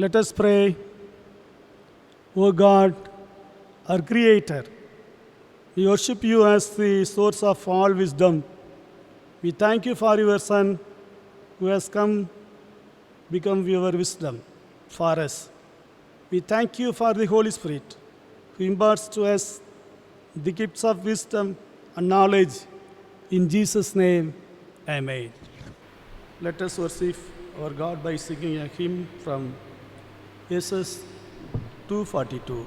Let us pray. O God, our Creator, we worship you as the source of all wisdom. We thank you for your Son who has become your wisdom for us. We thank you for the Holy Spirit who imparts to us the gifts of wisdom and knowledge. In Jesus' name, Amen. Let us worship our God by singing a hymn from Jesus 242.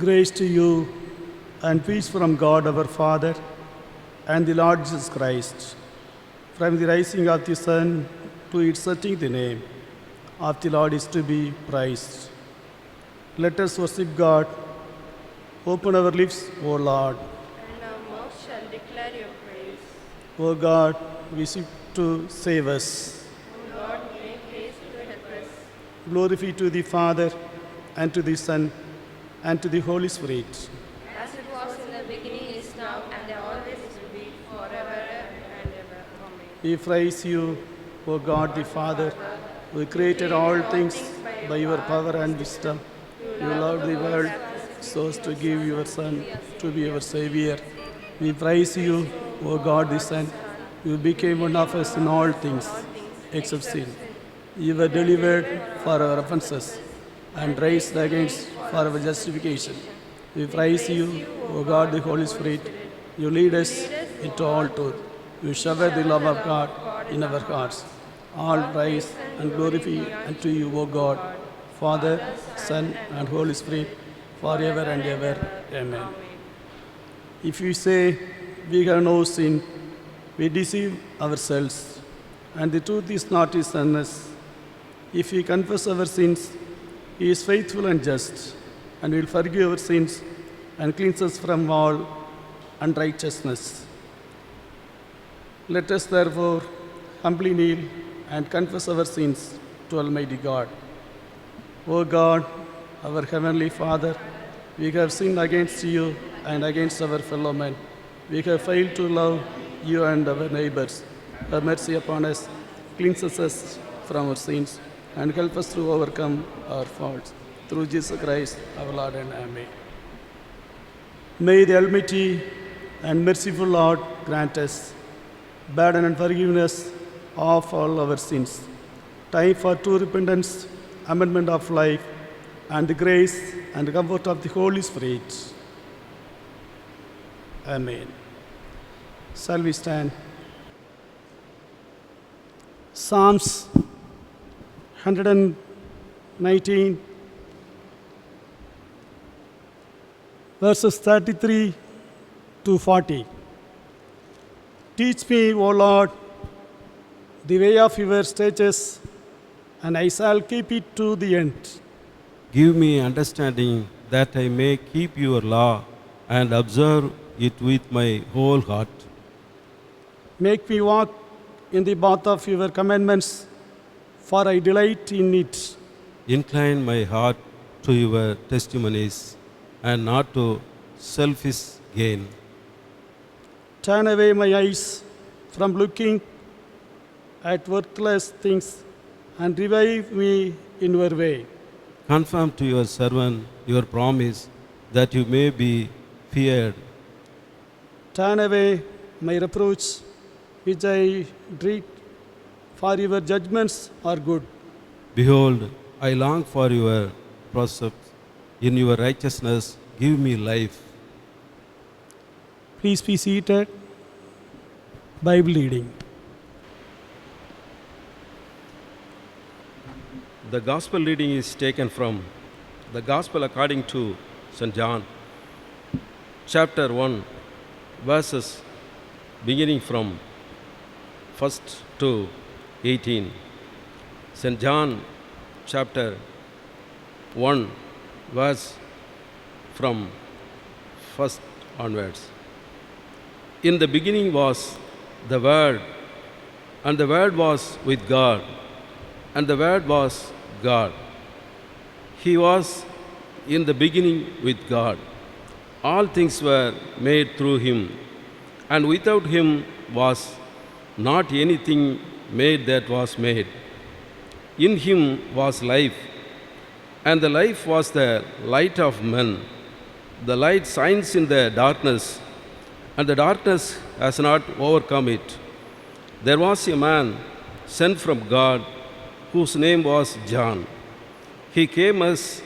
Grace to you and peace from God our Father and the Lord Jesus Christ. From the rising of the sun to its setting, the name of the Lord is to be praised. Let us worship God. Open our lips, O Lord. And our mouth shall declare your praise. O God, we seek to save us. O Lord, make haste to help us. Glory to the Father and to the Son and to the Holy Spirit. As it was in the beginning, is now, and always will be, forever and ever. Amen. We praise you, O God the Father, who created all things by your power and wisdom. You loved the world so as to give your Son to be our Savior. We praise you, O God the Son. You became one of us in all things except sin. You were delivered for our offenses and raised against for our justification. We praise you, O God the Holy Spirit. You lead us into all truth. You shower the love of God in our hearts. All praise and glory be unto you, O God, Father, Son, and Holy Spirit, forever and ever. Amen. If we say we have no sin, we deceive ourselves, and the truth is not in us. If we confess our sins, He is faithful and just, and will forgive our sins and cleanse us from all unrighteousness. Let us therefore humbly kneel and confess our sins to Almighty God. O God, our Heavenly Father, we have sinned against you and against our fellow men. We have failed to love you and our neighbors. Have mercy upon us, cleanse us from our sins, and help us to overcome our faults. Through Jesus Christ, our Lord and Amen. May the Almighty and merciful Lord grant us pardon and forgiveness of all our sins, time for true repentance, amendment of life, and the grace and comfort of the Holy Spirit. Amen. Shall we stand? Psalms 119, verses 33 to 40. Teach me, O Lord, the way of your statutes, and I shall keep it to the end. Give me understanding that I may keep your law and observe it with my whole heart. Make me walk in the path of your commandments, for I delight in it. Incline my heart to your testimonies and not to selfish gain. Turn away my eyes from looking at worthless things and revive me in your way. Confirm to your servant your promise that you may be feared. Turn away my reproach, which I dread, for your judgments are good. Behold, I long for your precepts. In your righteousness, give me life. Please be seated. Bible reading. The gospel reading is taken from the Gospel according to St. John, chapter 1, verses beginning from 1st to 18. St. John, chapter 1, verse from 1st onwards. In the beginning was the Word, and the Word was with God, and the Word was God. He was in the beginning with God. All things were made through Him, and without Him was not anything made that was made. In Him was life, and the life was the light of men. The light shines in the darkness, and the darkness has not overcome it. There was a man sent from God whose name was John. He came as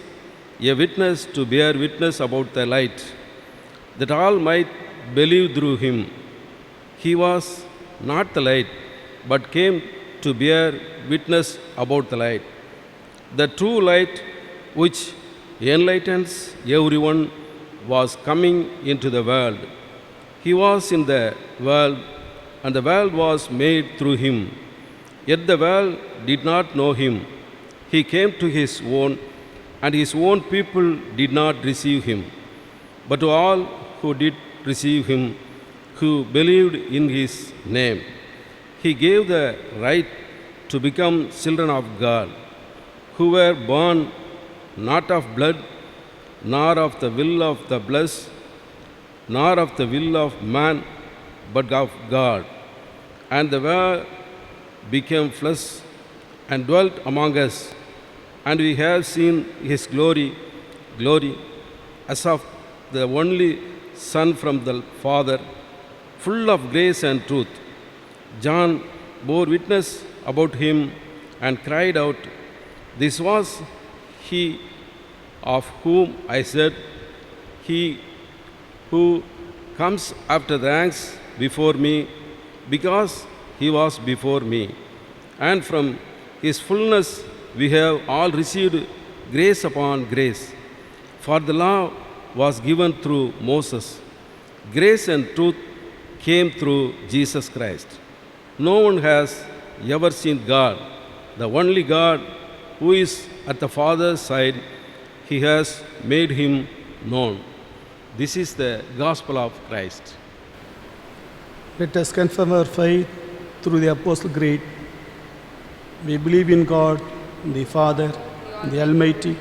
a witness to bear witness about the light, that all might believe through him. He was not the light, but came to bear witness about the light. The true light, which enlightens everyone, was coming into the world. He was in the world, and the world was made through him. Yet the world did not know him. He came to his own, and his own people did not receive him. But to all who did receive him, who believed in his name, he gave the right to become children of God, who were born not of blood, nor of the will of the flesh, nor of the will of man, but of God. And the Word became flesh and dwelt among us, and we have seen his glory, as of the only Son from the Father, full of grace and truth. John bore witness about him and cried out, "This was he of whom I said, 'He who comes after ranks before me, because he was before me. And from his fullness we have all received grace upon grace. For the law was given through Moses. Grace and truth came through Jesus Christ. No one has ever seen God, the only God who is at the Father's side. He has made him known. This is the gospel of Christ. Let us confirm our faith through the Apostle Creed. We believe in God, the Father, the Almighty,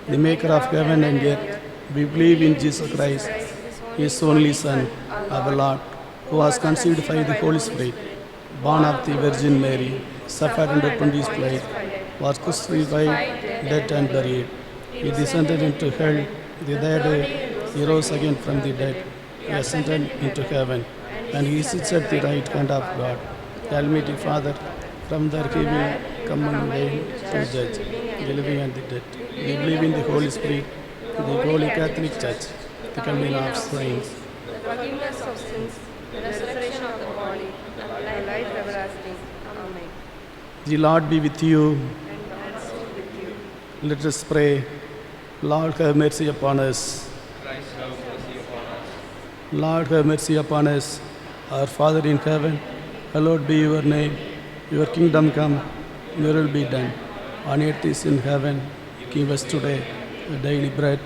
the Maker of heaven and earth. We believe in Jesus Christ, His only Son, our Lord, who was conceived by the Holy Spirit, born of the Virgin Mary, suffered under Pontius Pilate, was crucified, dead and buried. He descended into hell. The third day he rose again from the dead. He ascended into heaven, and he sits at the right hand of God, the Almighty Father. From there he will come again to judge the living and the dead. We believe in the Holy Spirit, the Holy Catholic Church, the communion of saints, the forgiveness of sins, the resurrection of the body, and life everlasting. Amen. The Lord be with you. And also with you. Let us pray. Lord, have mercy upon us. Lord, have mercy upon us. Our Father in heaven, hallowed be your name. Your kingdom come, your will be done. On earth as in heaven. Give us today our daily bread.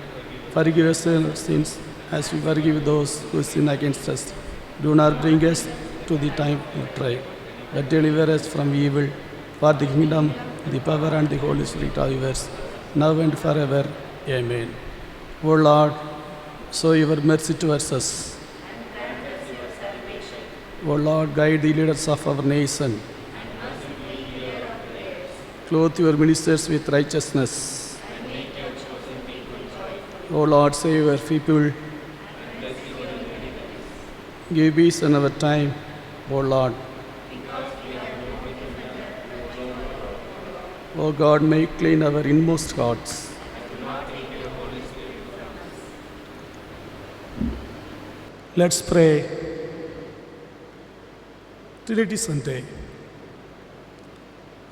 Forgive us our sins as we forgive those who sin against us. Do not bring us to the time of trial, but deliver us from evil. For the kingdom, the power and the Holy Spirit are yours, now and forever. Amen. O Lord, show your mercy towards us. O Lord, guide the leaders of our nation. Clothe your ministers with righteousness. O Lord, save your people. Give peace in our time, O Lord. O God, make clean our inmost hearts. Let's pray. Trinity Sunday.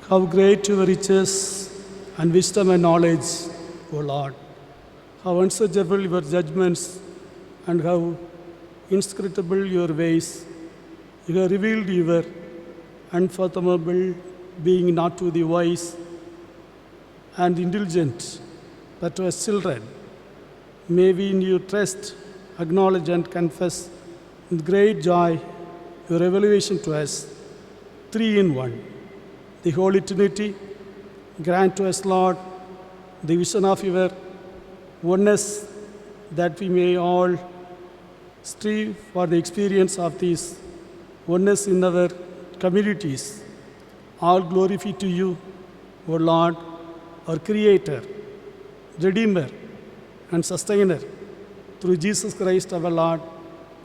How great your riches and wisdom and knowledge, O Lord. How unsearchable your judgments and how inscrutable your ways. You have revealed your unfathomable being not to the wise and indulgent, but to us children. May we in you trust, acknowledge and confess with great joy your revelation to us, three in one. The Holy Trinity, grant to us, Lord, the vision of your oneness, that we may all strive for the experience of this oneness in our communities. All glory be to you, O Lord, our Creator, Redeemer, and Sustainer, through Jesus Christ our Lord,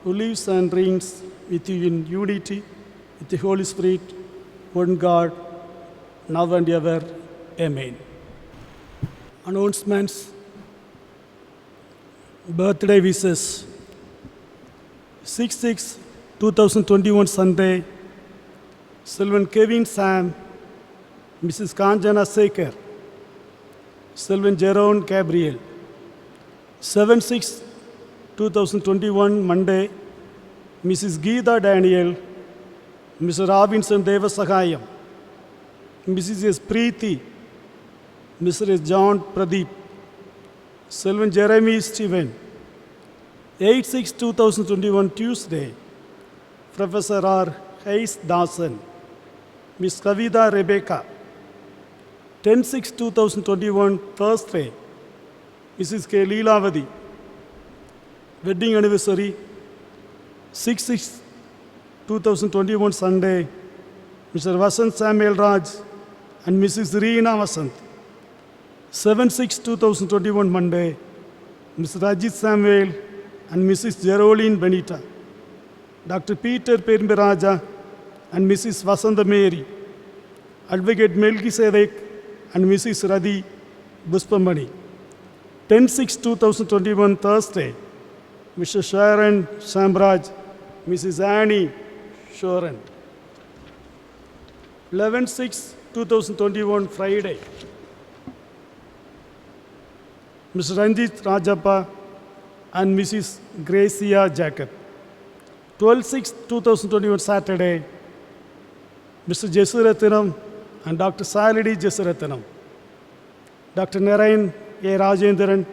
who lives and reigns with you in unity, with the Holy Spirit, one God, now and ever. Amen. Announcements. Birthday wishes. 6/6/2021 Sunday, Sylvan Kevin Sam, Mrs. Kanjana Sekar, Sylvan Jerome Gabriel. 7/6/2021 Monday, Mrs. Geeta Daniel, Mr. Robinson Devasahayam, Mrs. S. Preeti, Mr. S. John Pradeep, Sylvan Jeremy Stephen. 8/6/2021 Tuesday, Professor R. Hayes Dawson, Miss Kavita Rebecca. 10/6/2021 Thursday, Mrs. K. Leelavadi. Wedding anniversary, 6/6/2021 Sunday, Mr. Vasant Samuel Raj and Mrs. Reena Vasant. 7/6/2021 Monday, Mr. Rajit Samuel and Mrs. Geraldine Benita. Dr. Peter Perimbiraja and Mrs. Vasanta Mary. Advocate Melchizedek and Mrs. Radhi Buspamani. 10/6/2021 Thursday, Mr. Sharon Sambraj, Mrs. Annie Shoran. 11/6/2021, Friday. Mr. Ranjit Rajappa and Mrs. Gracia Jacob. 12/6/2021, Saturday. Mr. Jesurathinam and Dr. Salidi Jesurathinam. Dr. Narayan A. Rajendran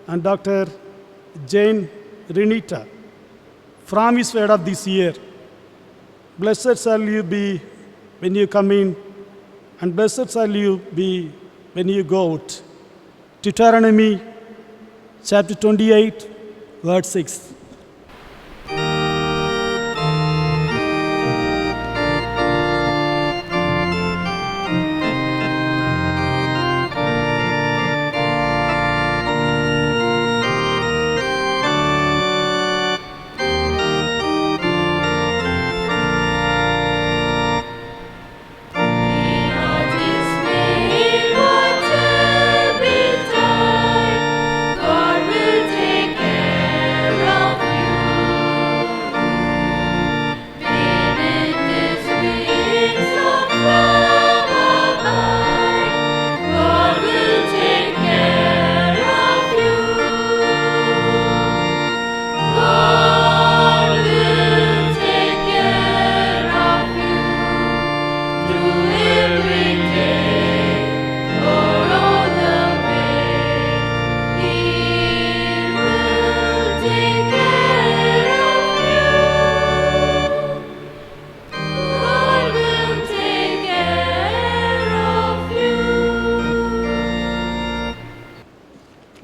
and Dr. Jane Renita. From his word of this year, blessed shall you be when you come in, and blessed shall you be when you go out. Deuteronomy chapter 28, verse 6.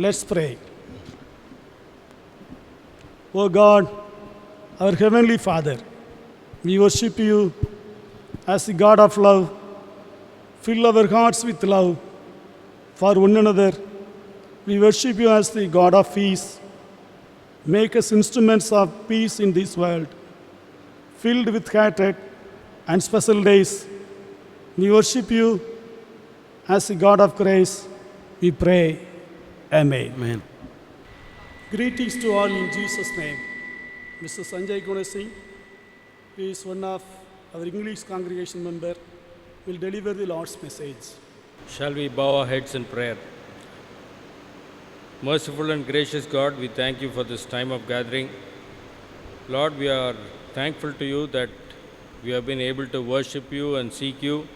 Let's pray. O God, our Heavenly Father, we worship you as the God of love. Fill our hearts with love for one another. We worship you as the God of peace. Make us instruments of peace in this world, filled with hatred and special days. We worship you as the God of grace. We pray. Amen. Amen. Greetings to all in Jesus' name. Mr. Sanjay Gunasingh, who is one of our English congregation member, will deliver the Lord's message. Shall we bow our heads in prayer? Merciful and gracious God, we thank you for this time of gathering. Lord, we are thankful to you that we have been able to worship you and seek you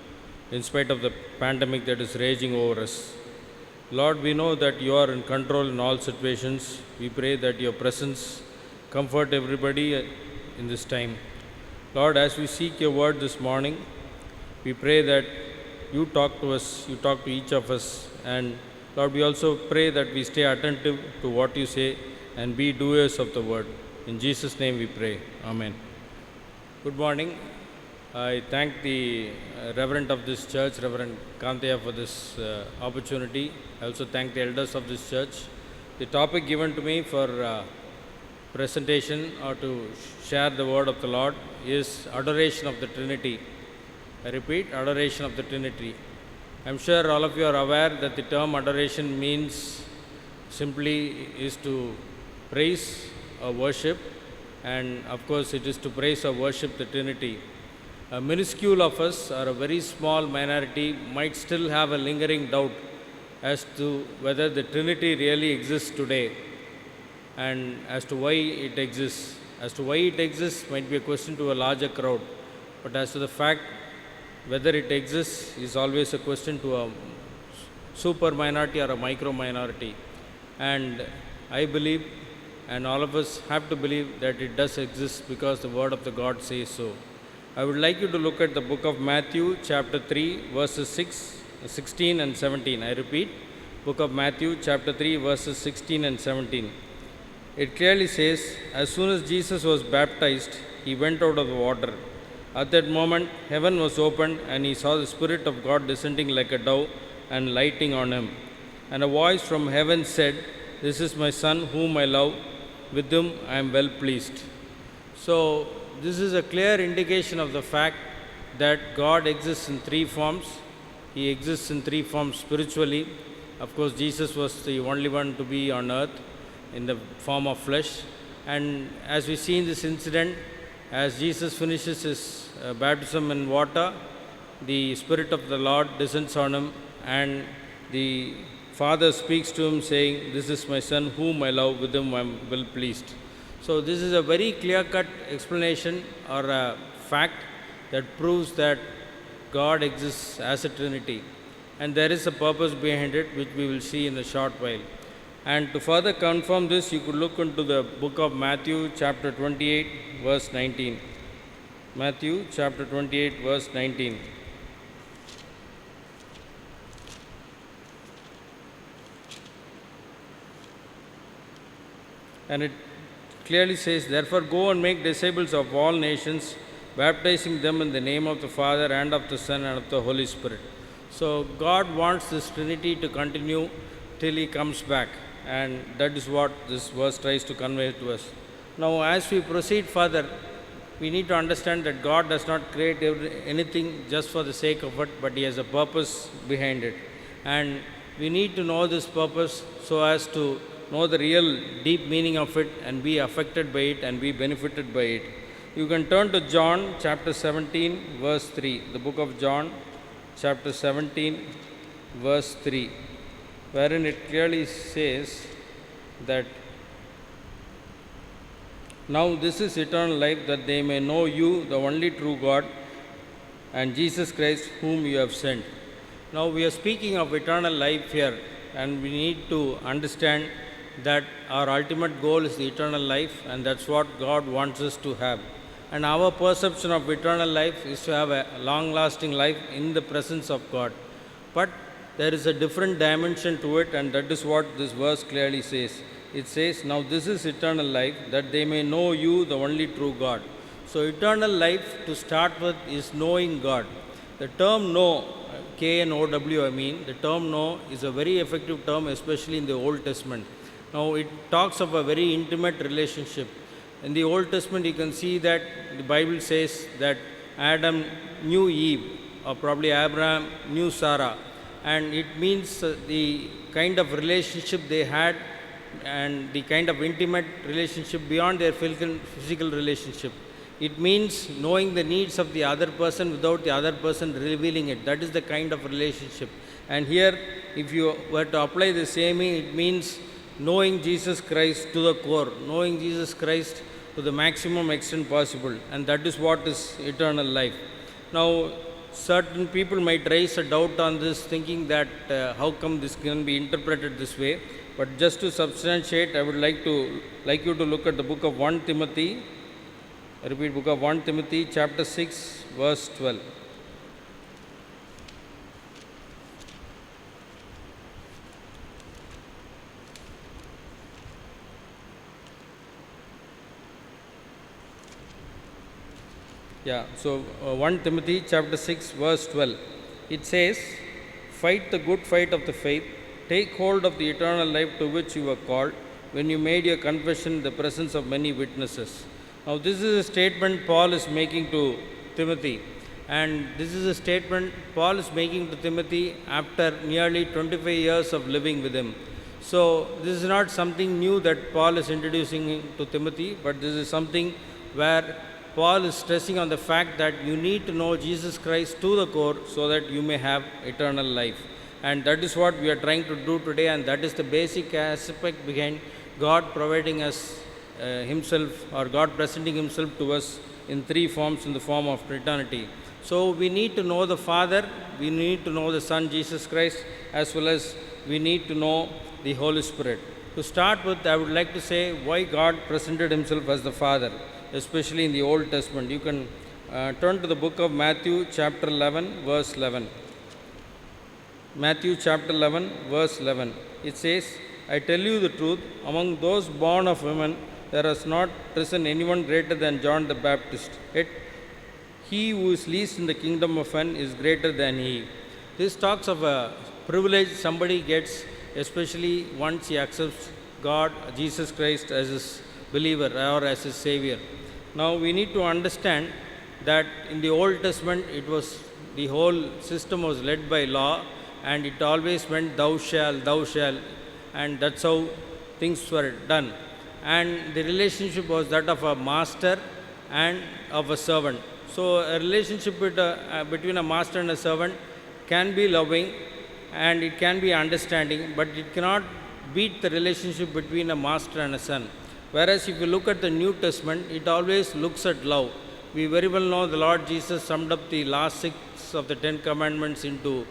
in spite of the pandemic that is raging over us. Lord, we know that you are in control in all situations. We pray that your presence comfort everybody in this time. Lord, as we seek your word this morning, we pray that you talk to us, you talk to each of us. And Lord, we also pray that we stay attentive to what you say and be doers of the word. In Jesus' name we pray. Amen. Good morning. I thank the Reverend of this church, Reverend Kanteya, for this opportunity. I also thank the elders of this church. The topic given to me for presentation or to share the word of the Lord is adoration of the Trinity. I repeat, adoration of the Trinity. I'm sure all of you are aware that the term adoration means simply is to praise or worship, and of course it is to praise or worship the Trinity. A minuscule of us or a very small minority might still have a lingering doubt as to whether the Trinity really exists today and as to why it exists. As to why it exists might be a question to a larger crowd, but as to the fact whether it exists is always a question to a super minority or a micro minority. And I believe, and all of us have to believe, that it does exist because the word of the God says so. I would like you to look at the book of Matthew, chapter 3, verses 16 and 17. I repeat, book of Matthew, chapter 3, verses 16 and 17. It clearly says, as soon as Jesus was baptized, he went out of the water. At that moment, heaven was opened, and he saw the Spirit of God descending like a dove and lighting on him. And a voice from heaven said, "This is my Son, whom I love. With whom I am well pleased." So, this is a clear indication of the fact that God exists in three forms. He exists in three forms spiritually. Of course, Jesus was the only one to be on earth in the form of flesh. And as we see in this incident, as Jesus finishes his baptism in water, the Spirit of the Lord descends on him, and the Father speaks to him saying, "This is my Son whom I love, with whom I am well pleased." So this is a very clear-cut explanation or a fact that proves that God exists as a Trinity, and there is a purpose behind it, which we will see in a short while. And to further confirm this, you could look into the book of Matthew, chapter 28, verse 19. Matthew, chapter 28, verse 19. And it clearly says, "Therefore go and make disciples of all nations, baptizing them in the name of the Father and of the Son and of the Holy Spirit." So God wants this Trinity to continue till He comes back, and that is what this verse tries to convey to us. Now, as we proceed further, we need to understand that God does not create anything just for the sake of it, but He has a purpose behind it. And we need to know this purpose so as to know the real deep meaning of it and be affected by it and be benefited by it. You can turn to John chapter 17, verse 3. The book of John, chapter 17, verse 3, wherein it clearly says that, "Now this is eternal life, that they may know you, the only true God, and Jesus Christ, whom you have sent." Now we are speaking of eternal life here, and we need to understand that our ultimate goal is the eternal life, and that's what God wants us to have. And our perception of eternal life is to have a long-lasting life in the presence of God. But there is a different dimension to it, and that is what this verse clearly says. It says, "Now this is eternal life, that they may know you, the only true God." So eternal life, to start with, is knowing God. The term know, K-N-O-W, the term know is a very effective term, especially in the Old Testament. Now it talks of a very intimate relationship. In the Old Testament, you can see that the Bible says that Adam knew Eve, or probably Abraham knew Sarah, and it means the kind of relationship they had and the kind of intimate relationship beyond their physical relationship. It means knowing the needs of the other person without the other person revealing it. That is the kind of relationship. And here, if you were to apply the same, it means knowing Jesus Christ to the core, knowing Jesus Christ to the maximum extent possible, and that is what is eternal life. Now, certain people might raise a doubt on this, thinking that how come this can be interpreted this way. But just to substantiate, I would like you to look at the book of 1 Timothy. I repeat, book of 1 Timothy, chapter 6, verse 12. So 1 Timothy chapter 6, verse 12. It says, "Fight the good fight of the faith, take hold of the eternal life to which you were called, when you made your confession in the presence of many witnesses." Now this is a statement Paul is making to Timothy, and this is a statement Paul is making to Timothy after nearly 25 years of living with him. So this is not something new that Paul is introducing to Timothy, but this is something where Paul is stressing on the fact that you need to know Jesus Christ to the core so that you may have eternal life. And that is what we are trying to do today, and that is the basic aspect behind God providing us Himself, or God presenting Himself to us in three forms in the form of eternity. So we need to know the Father, we need to know the Son Jesus Christ, as well as we need to know the Holy Spirit. To start with, I would like to say why God presented Himself as the Father, especially in the Old Testament. You can turn to the book of Matthew chapter 11, verse 11. Matthew chapter 11, verse 11. It says, "I tell you the truth, among those born of women, there has not risen anyone greater than John the Baptist. Yet he who is least in the kingdom of heaven is greater than he." This talks of a privilege somebody gets, especially once he accepts God, Jesus Christ, as his believer or as his Savior. Now we need to understand that in the Old Testament, the whole system was led by law, and it always meant thou shalt, and that's how things were done. And the relationship was that of a master and of a servant. So a relationship between a master and a servant can be loving and it can be understanding, but it cannot beat the relationship between a master and a son. Whereas if you look at the New Testament, it always looks at love. We very well know the Lord Jesus summed up the last 6 of the 10 commandments into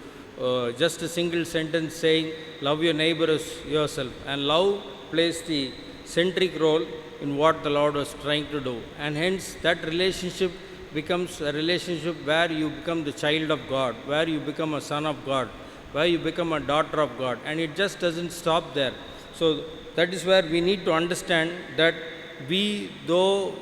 just a single sentence saying, love your neighbor as yourself. And love plays the centric role in what the Lord was trying to do. And hence that relationship becomes a relationship where you become the child of God, where you become a son of God, where you become a daughter of God. And it just doesn't stop there. So that is where we need to understand that we, though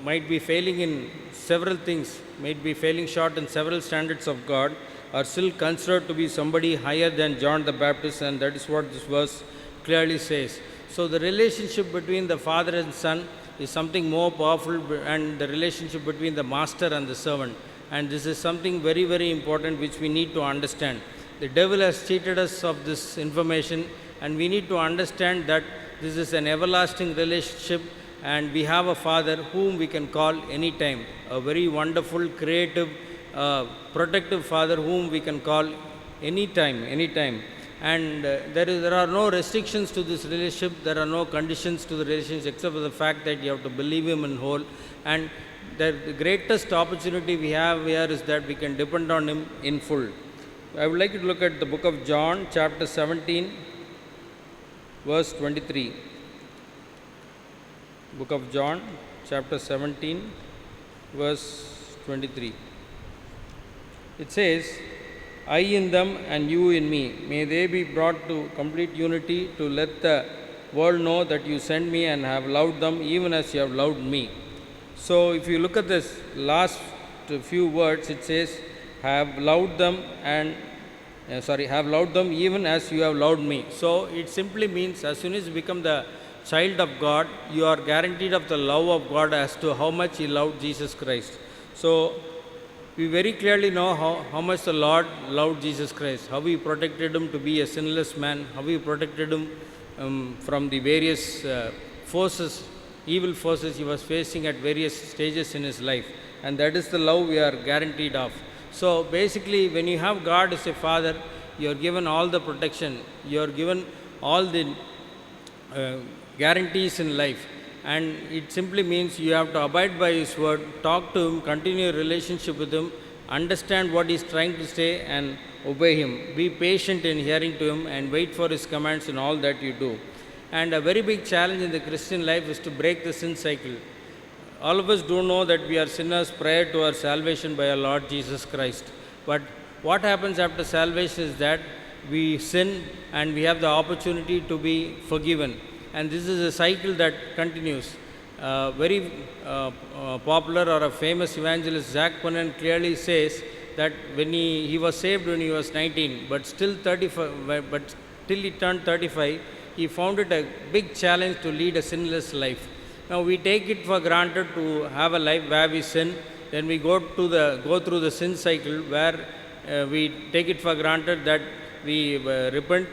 might be failing in several things, might be failing short in several standards of God, are still considered to be somebody higher than John the Baptist, and that is what this verse clearly says. So the relationship between the father and son is something more powerful, and the relationship between the master and the servant. And this is something very, very important which we need to understand. The devil has cheated us of this information, and we need to understand that this is an everlasting relationship, and we have a father whom we can call anytime, a very wonderful, creative, protective father whom we can call anytime. And there are no restrictions to this relationship, there are no conditions to the relationship except for the fact that you have to believe him in whole. And the greatest opportunity we have here is that we can depend on him in full. I would like you to look at the book of John, chapter 17, verse 23. Book of John, chapter 17, verse 23. It says, I in them and you in me, may they be brought to complete unity, to let the world know that you sent me and have loved them even as you have loved me. So if you look at this last few words, it says, have loved them even as you have loved me. So it simply means as soon as you become the child of God, you are guaranteed of the love of God as to how much he loved Jesus Christ. So we very clearly know how much the Lord loved Jesus Christ, how he protected him to be a sinless man, how he protected him from the various evil forces he was facing at various stages in his life. And that is the love we are guaranteed of. So basically, when you have God as a father, you are given all the protection, you are given all the guarantees in life. And it simply means you have to abide by his word, talk to him, continue a relationship with him, understand what he is trying to say and obey him. Be patient in hearing to him and wait for his commands in all that you do. And a very big challenge in the Christian life is to break the sin cycle. All of us do know that we are sinners prior to our salvation by our Lord Jesus Christ. But what happens after salvation is that we sin and we have the opportunity to be forgiven. And this is a cycle that continues. Very popular or a famous evangelist, Zach Ponen, clearly says that when he was saved when he was 19, but still 35, but till he turned 35, he found it a big challenge to lead a sinless life. Now we take it for granted to have a life where we sin, then we go through the sin cycle where we take it for granted that we repent,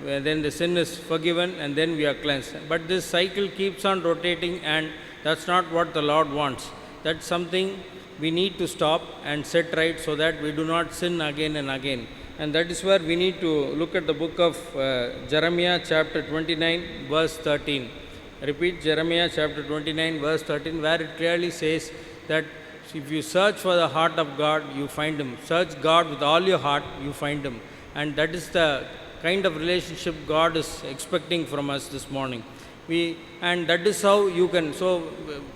then the sin is forgiven, and then we are cleansed. But this cycle keeps on rotating, and that's not what the Lord wants. That's something we need to stop and set right so that we do not sin again and again. And that is where we need to look at the book of Jeremiah chapter 29 verse 13. Repeat Jeremiah chapter 29 verse 13, where it clearly says that if you search for the heart of God, you find him. Search God with all your heart, you find him. And that is the kind of relationship God is expecting from us this morning. And that is how you can, so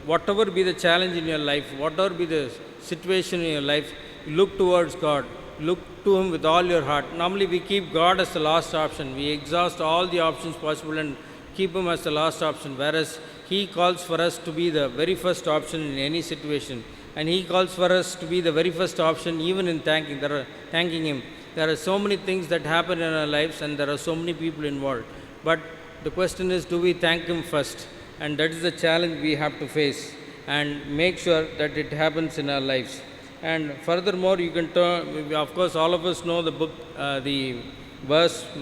whatever be the challenge in your life, whatever be the situation in your life, look towards God. Look to him with all your heart. Normally we keep God as the last option. We exhaust all the options possible and keep him as the last option, whereas he calls for us to be the very first option in any situation. And he calls for us to be the very first option even in thanking him. There are so many things that happen in our lives and there are so many people involved. But the question is, do we thank him first? And that is the challenge we have to face and make sure that it happens in our lives. And furthermore, you can turn, of course, all of us know the book, the verse from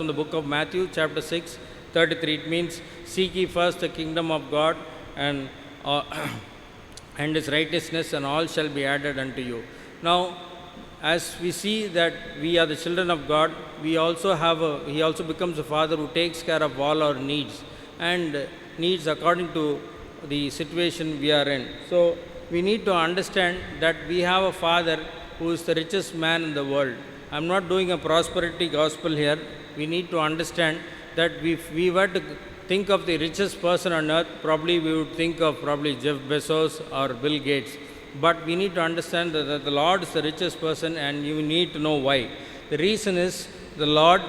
the book of Matthew, chapter 6, 33. It means, seek ye first the kingdom of God and and his righteousness, and all shall be added unto you. Now, as we see that we are the children of God, he also becomes a father who takes care of all our needs, and needs according to the situation we are in. So, we need to understand that we have a father who is the richest man in the world. I am not doing a prosperity gospel here. We need to understand that if we were to think of the richest person on earth, probably we would think of probably Jeff Bezos or Bill Gates. But we need to understand that the Lord is the richest person, and you need to know why. The reason is the Lord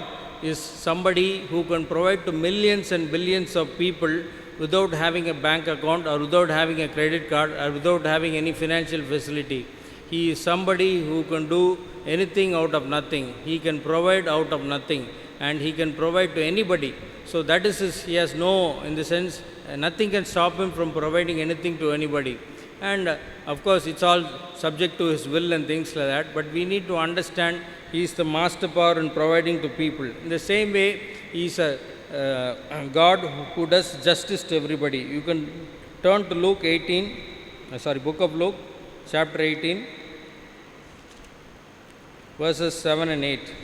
is somebody who can provide to millions and billions of people without having a bank account, or without having a credit card, or without having any financial facility. He is somebody who can do anything out of nothing. He can provide out of nothing, and he can provide to anybody. So that is he has no, in the sense, nothing can stop him from providing anything to anybody. And of course, it's all subject to his will and things like that. But we need to understand he is the master power in providing to people. In the same way, he is a God who does justice to everybody. You can turn to book of Luke, chapter 18, verses 7 and 8.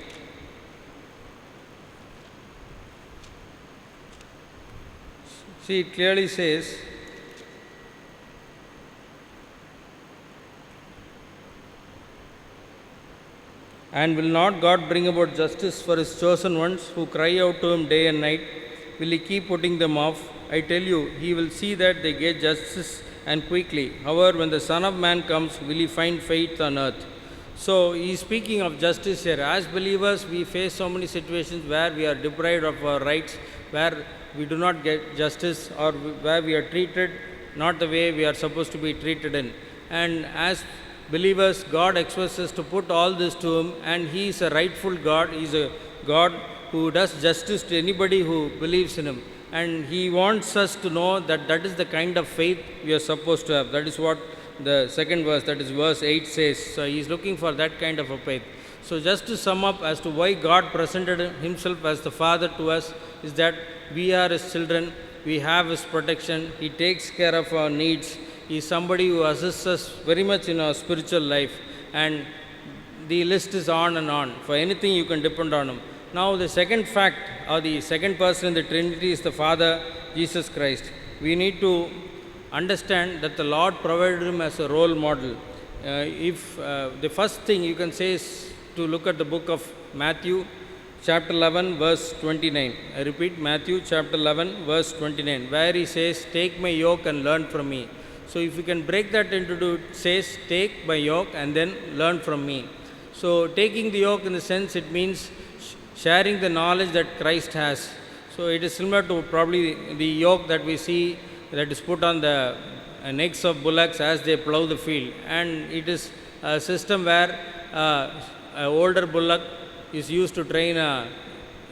See, it clearly says, and will not God bring about justice for his chosen ones who cry out to him day and night? Will he keep putting them off? I tell you, he will see that they get justice, and quickly. However, when the Son of Man comes, will he find faith on earth? So, he is speaking of justice here. As believers, we face so many situations where we are deprived of our rights, where we do not get justice, or where we are treated not the way we are supposed to be treated in. And as believers, God expects us to put all this to him, and he is a rightful God. He is a God who does justice to anybody who believes in him. And he wants us to know that that is the kind of faith we are supposed to have. That is what the second verse, that is verse 8 says. So he is looking for that kind of a faith. So just to sum up as to why God presented himself as the Father to us, is that we are his children, we have his protection, he takes care of our needs. He is somebody who assists us very much in our spiritual life, and the list is on and on. For anything you can depend on him. Now the second fact, or the second person in the Trinity, is the Father, Jesus Christ. We need to understand that the Lord provided him as a role model. The first thing you can say is to look at the book of Matthew, chapter 11, verse 29. I repeat, Matthew chapter 11, verse 29, where he says, "Take my yoke and learn from me." So if you can break that into two, it says, "Take my yoke and then learn from me." So taking the yoke, in the sense, it means sharing the knowledge that Christ has. So it is similar to probably the yoke that we see that is put on the necks of bullocks as they plow the field. And it is a system where an older bullock is used to train a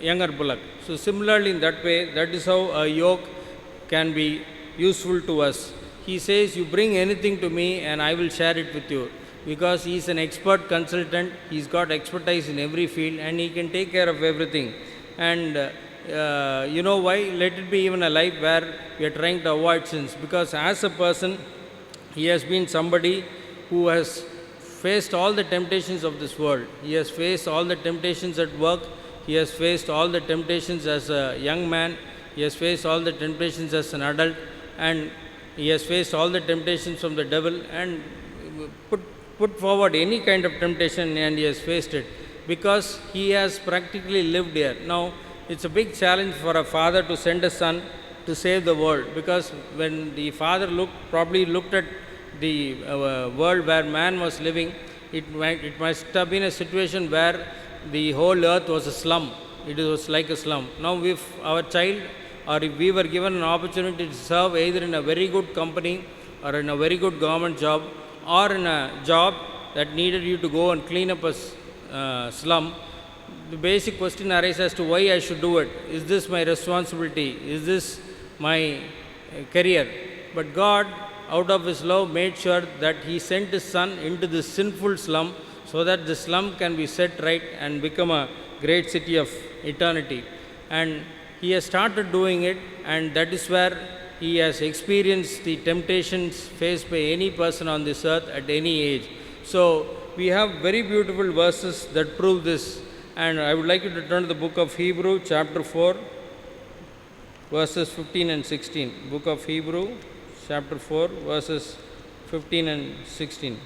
younger bullock. So similarly, in that way, that is how a yoke can be useful to us. He says, "You bring anything to me and I will share it with you." Because he is an expert consultant, he's got expertise in every field, and he can take care of everything. And you know why? Let it be even a life where we are trying to avoid sins. Because as a person, he has been somebody who has faced all the temptations of this world. He has faced all the temptations at work. He has faced all the temptations as a young man. He has faced all the temptations as an adult. And he has faced all the temptations from the devil, and put forward any kind of temptation, and he has faced it because he has practically lived here. Now, it's a big challenge for a father to send a son to save the world, because when the father probably looked at the world where man was living, it must have been a situation where the whole earth was a slum. It was like a slum. Now, if our child, or if we were given an opportunity to serve either in a very good company or in a very good government job, or in a job that needed you to go and clean up a slum, the basic question arises as to why I should do it. Is this my responsibility? Is this my career? But God, out of his love, made sure that he sent his son into this sinful slum, so that the slum can be set right and become a great city of eternity. And he has started doing it, and that is where he has experienced the temptations faced by any person on this earth at any age. So we have very beautiful verses that prove this. And I would like you to turn to the book of Hebrew, chapter 4, verses 15 and 16. Book of Hebrew, chapter 4, verses 15 and 16.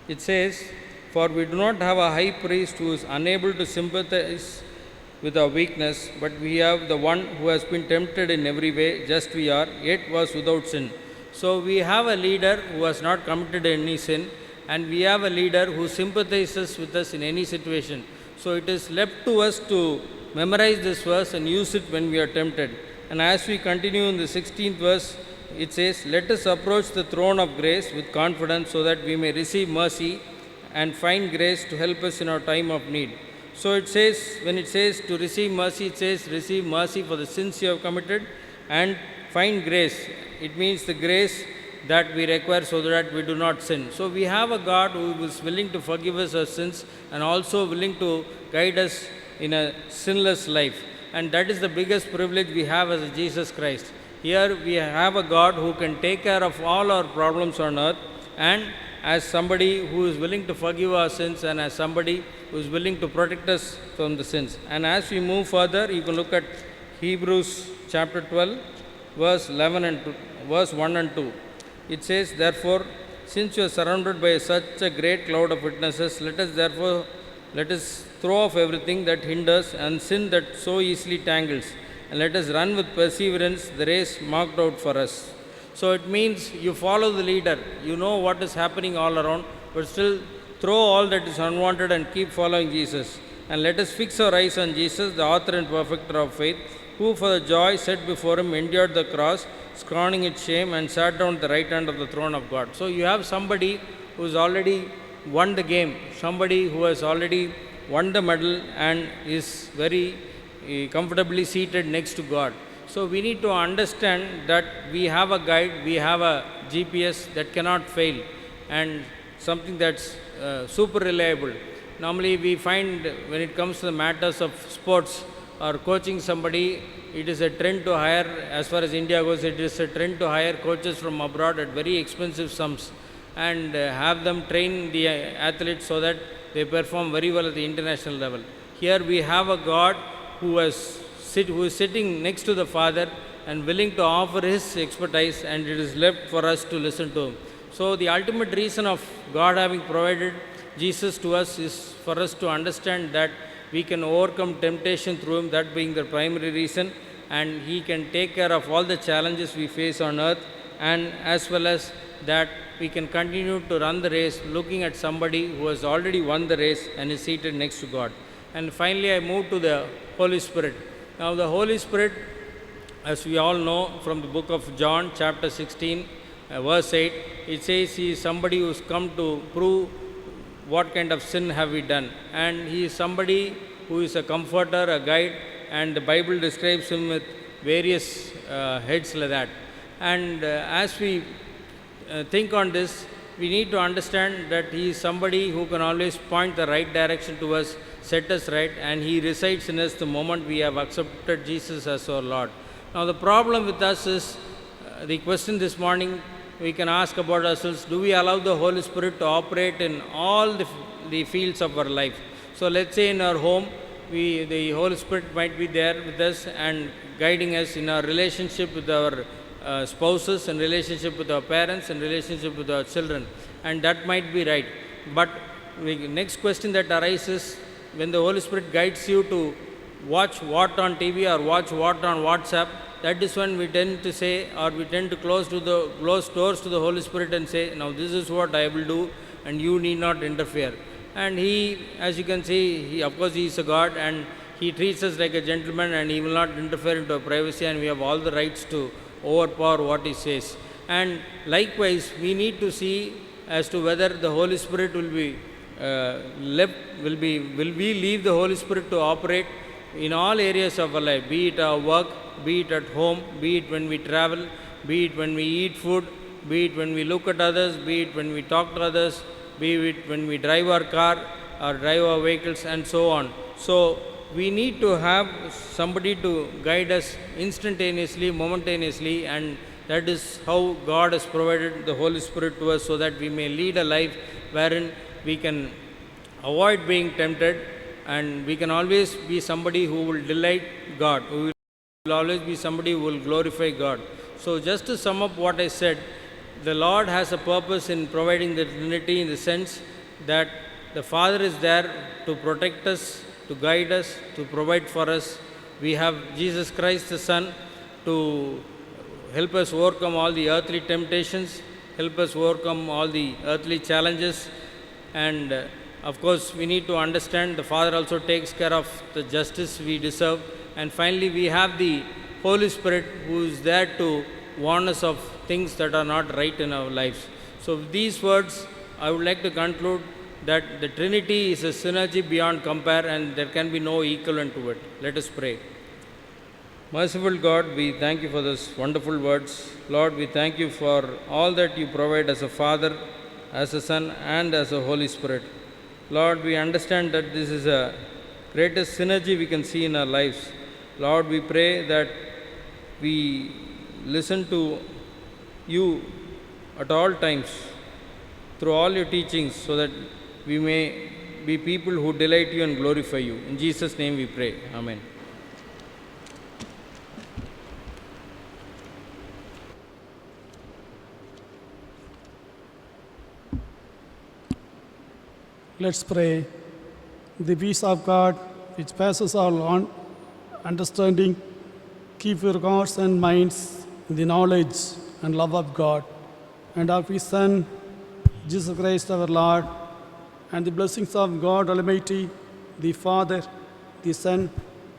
It says, "For we do not have a high priest who is unable to sympathize with our weakness, but we have the one who has been tempted in every way, just we are, yet was without sin." So we have a leader who has not committed any sin, and we have a leader who sympathizes with us in any situation. So it is left to us to memorize this verse and use it when we are tempted. And as we continue in the 16th verse, it says, "Let us approach the throne of grace with confidence so that we may receive mercy and find grace to help us in our time of need." So it says, when it says to receive mercy, it says receive mercy for the sins you have committed and find grace. It means the grace that we require so that we do not sin. So we have a God who is willing to forgive us our sins and also willing to guide us in a sinless life. And that is the biggest privilege we have as Jesus Christ. Here we have a God who can take care of all our problems on earth, and as somebody who is willing to forgive our sins, and as somebody who is willing to protect us from the sins. And as we move further, you can look at Hebrews chapter 12, verse 11 and verse 1 and 2. It says, "Therefore, since you are surrounded by such a great cloud of witnesses, let us throw off everything that hinders and sin that so easily tangles, and let us run with perseverance the race marked out for us." So it means you follow the leader, you know what is happening all around, but still throw all that is unwanted and keep following Jesus. And let us fix our eyes on Jesus, the author and perfecter of faith, who for the joy set before him endured the cross, scorning its shame, and sat down at the right hand of the throne of God. So you have somebody who has already won the game, somebody who has already won the medal and is very comfortably seated next to God. So we need to understand that we have a guide, we have a GPS that cannot fail, and something that's super reliable. Normally we find when it comes to the matters of sports or coaching somebody, it is a trend to hire, as far as India goes, it is a trend to hire coaches from abroad at very expensive sums and have them train the athletes so that they perform very well at the international level. Here we have a God who is sitting next to the Father and willing to offer his expertise, and it is left for us to listen to him. So the ultimate reason of God having provided Jesus to us is for us to understand that we can overcome temptation through him, that being the primary reason, and he can take care of all the challenges we face on earth, and as well as that we can continue to run the race looking at somebody who has already won the race and is seated next to God. And finally I move to the Holy Spirit. Now the Holy Spirit, as we all know from the book of John chapter 16 verse 8, it says he is somebody who has come to prove what kind of sin have we done, and he is somebody who is a comforter, a guide, and the Bible describes him with various heads like that. And as we think on this, we need to understand that he is somebody who can always point the right direction to us, set us right, and he resides in us the moment we have accepted Jesus as our Lord. Now the problem with us is the question this morning we can ask about ourselves: do we allow the Holy Spirit to operate in all the fields of our life? So let's say in our home, the Holy Spirit might be there with us and guiding us in our relationship with our spouses, and relationship with our parents, and relationship with our children, and that might be right. But the next question that arises, when the Holy Spirit guides you to watch what on TV or watch what on WhatsApp, that is when we tend to say, or we tend to close doors to the Holy Spirit and say, now this is what I will do and you need not interfere. And he, as you can see, of course he is a God, and he treats us like a gentleman, and he will not interfere into our privacy, and we have all the rights to overpower what he says. And likewise, we need to see as to whether the Holy Spirit will be will we leave the Holy Spirit to operate in all areas of our life, be it our work, be it at home, be it when we travel, be it when we eat food, be it when we look at others, be it when we talk to others, be it when we drive our car, or drive our vehicles and so on. So we need to have somebody to guide us instantaneously, momentaneously, and that is how God has provided the Holy Spirit to us so that we may lead a life wherein we can avoid being tempted, and we can always be somebody who will delight God, who will always be somebody who will glorify God. So, just to sum up what I said, the Lord has a purpose in providing the Trinity in the sense that the Father is there to protect us, to guide us, to provide for us. We have Jesus Christ the Son to help us overcome all the earthly temptations, help us overcome all the earthly challenges, and of course, we need to understand the Father also takes care of the justice we deserve. And finally, we have the Holy Spirit who is there to warn us of things that are not right in our lives. So, with these words, I would like to conclude that the Trinity is a synergy beyond compare and there can be no equivalent to it. Let us pray. Merciful God, we thank you for those wonderful words. Lord, we thank you for all that you provide as a Father, as a Son, and as a Holy Spirit. Lord, we understand that this is a greatest synergy we can see in our lives. Lord, we pray that we listen to you at all times through all your teachings so that we may be people who delight you and glorify you. In Jesus' name we pray. Amen. Let's pray. The peace of God, which passes all understanding, keep your hearts and minds in the knowledge and love of God and of His Son, Jesus Christ our Lord, and the blessings of God Almighty, the Father, the Son,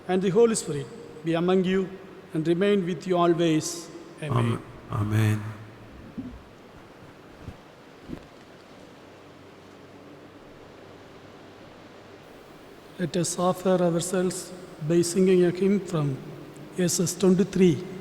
and the Holy Spirit be among you and remain with you always. Amen. Amen. Let us offer ourselves by singing a hymn from SS 23.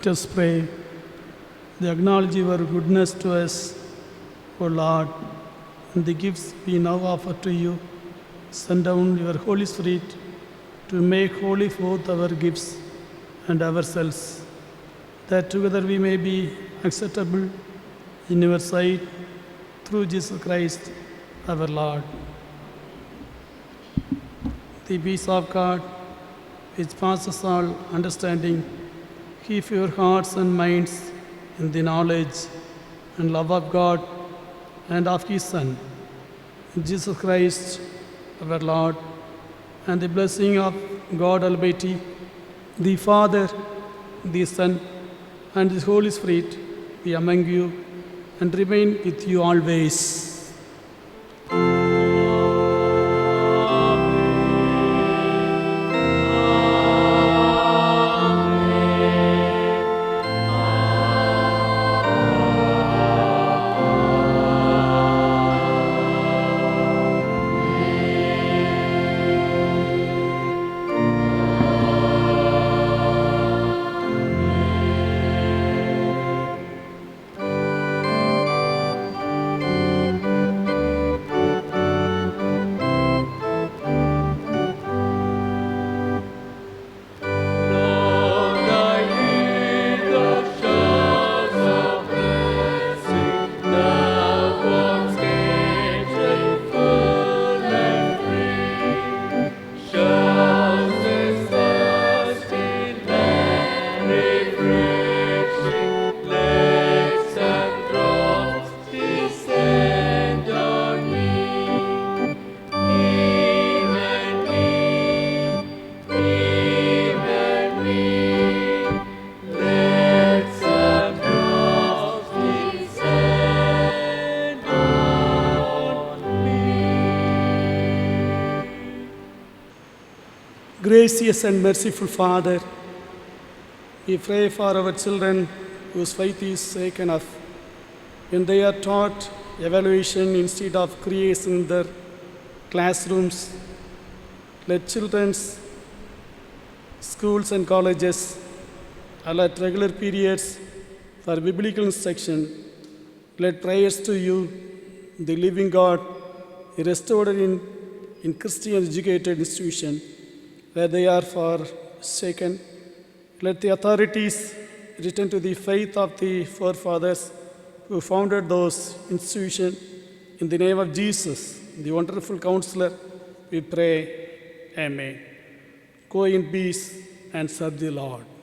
Let us pray. We acknowledge your goodness to us, O Lord, and the gifts we now offer to you. Send down your Holy Spirit to make holy forth our gifts and ourselves, that together we may be acceptable in your sight through Jesus Christ our Lord. The peace of God, which passes all understanding, keep your hearts and minds in the knowledge and love of God and of His Son, Jesus Christ our Lord, and the blessing of God Almighty, the Father, the Son, and the Holy Spirit be among you and remain with you always. Gracious and merciful Father, we pray for our children whose faith is shaken off. When they are taught evaluation instead of creation in their classrooms, let children's schools and colleges allot regular periods for biblical instruction. Let prayers to you, the living God, be restored in Christian educated institution where they are forsaken. Let the authorities return to the faith of the forefathers who founded those institutions. In the name of Jesus, the wonderful Counselor, we pray. Amen. Go in peace and serve the Lord.